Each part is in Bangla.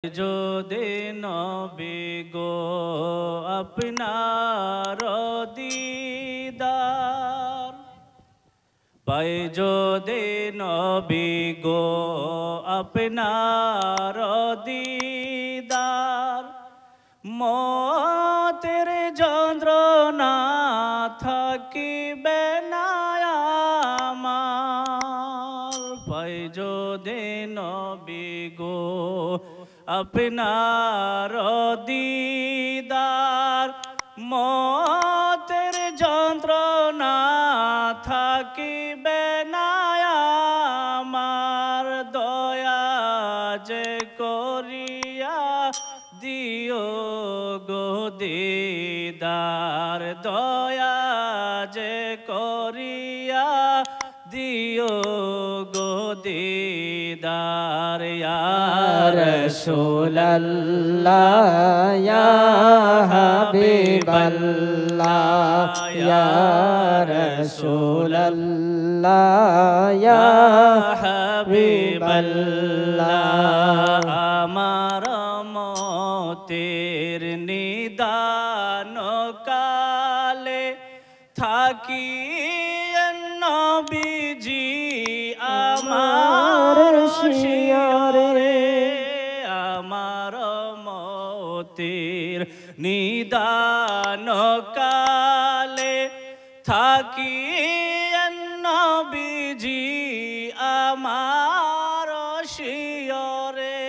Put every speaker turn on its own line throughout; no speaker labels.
যদি নবী গো আপনার দিদার পাই, যদি নবী গো আপনার দিদার, মতের যন্ত্রণা থাকিবে না আমার। পাই যদি নবী গো আপনার দিদার, মতের যন্ত্রণা থাকিবে না আমার। দয়া যে করিয়া দিও গো দিদার, দয়া যে করিয়া দিও গো দিদার। ইয়া
রাসূলুল্লাহ ইয়া হাবিবাল্লাহ ইয়া রাসূলুল্লাহ ইয়া হাবিবাল্লাহ।
আমার মতের নিদান কালে থাকি নবীজি আমার শিয়রে। আমার মতের নিদান কালে থাকি নবীজি আমার শিয়রে।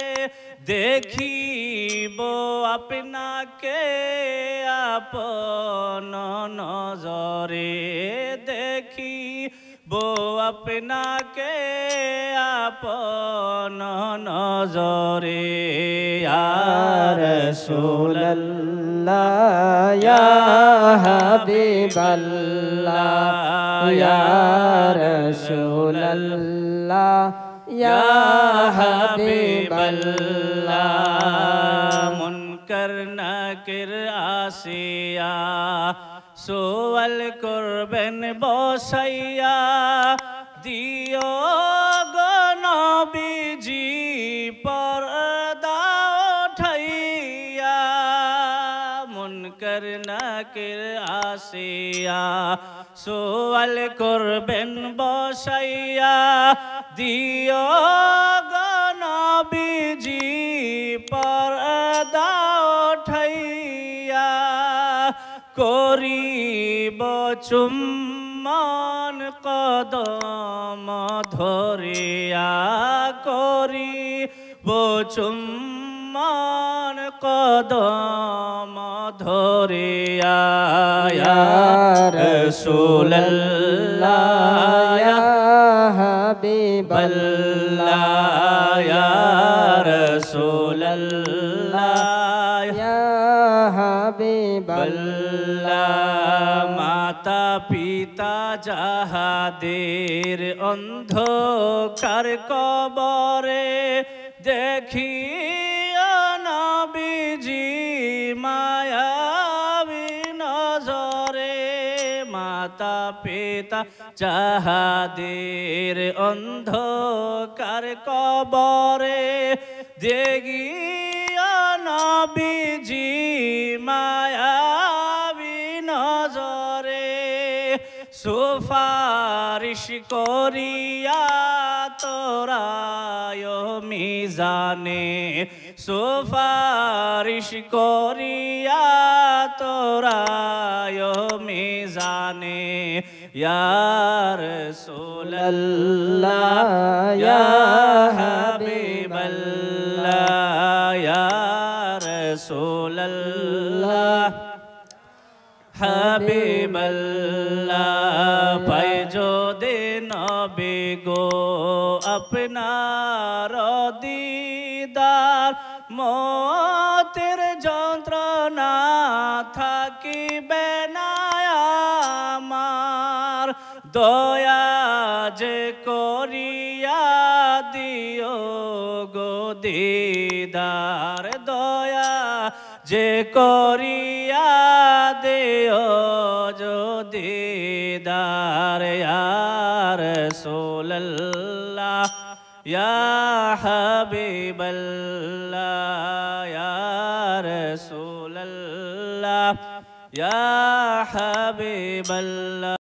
দেখিব আপনাকে আপন নজরে, দেখিব আপনাকে আপন নজরে। ইয়া
রাসূলুল্লাহ ইয়া হাবিবাল্লাহ ইয়া রাসূলুল্লাহ ইয়া হাবিবাল্লাহ।
মুনকার নাকির আসিয়া সোয়াল করবেন বসাইয়া, দিও গো নবীজি পর্দা উঠাইয়া। মুনকার নাকির আসিয়া সোয়াল করবেন বসাইয়া, দিও গো নবীজি পর্দা উঠাইয়া। করিব চুম্বন কদম ধরিয়া, করিব চুম্বন কদম ধরিয়া। ইয়া রাসূলুল্লাহ ইয়া হাবিবাল্লাহ ইয়া রাসূলুল্লাহ
ইয়া হাবিবাল্লাহ।
মাতা পিতা যাহাদের অন্ধকার কবরে, দেখিও নবীজি মায়াবী নজরে। মাতা পিতা যাহাদের অন্ধকার কবরে, দেখিও নবীজি মায়াবী নজরে। সুপারিশ করিয়া তোরায় মিজানে, সুপারিশ করিয়া তোরায় মিজানে। ইয়া রাসূলুল্লাহ ইয়া হাবিবাল্লাহ ইয়া রাসূলুল্লাহ হাবিবাল্লাহ। পাই যদি নবী গো আপনার দিদার, মতের যন্ত্রণা থাকিবে না আমার। দয়া যে করিয়া দিও গো দিদার, দয়া যে করিয়া দিও যদি দিদার। ইয়া রাসূলুল্লাহ ইয়া হাবিবাল্লাহ ইয়া রাসূলাল্লাহ ইয়া হাবিবাল্লাহ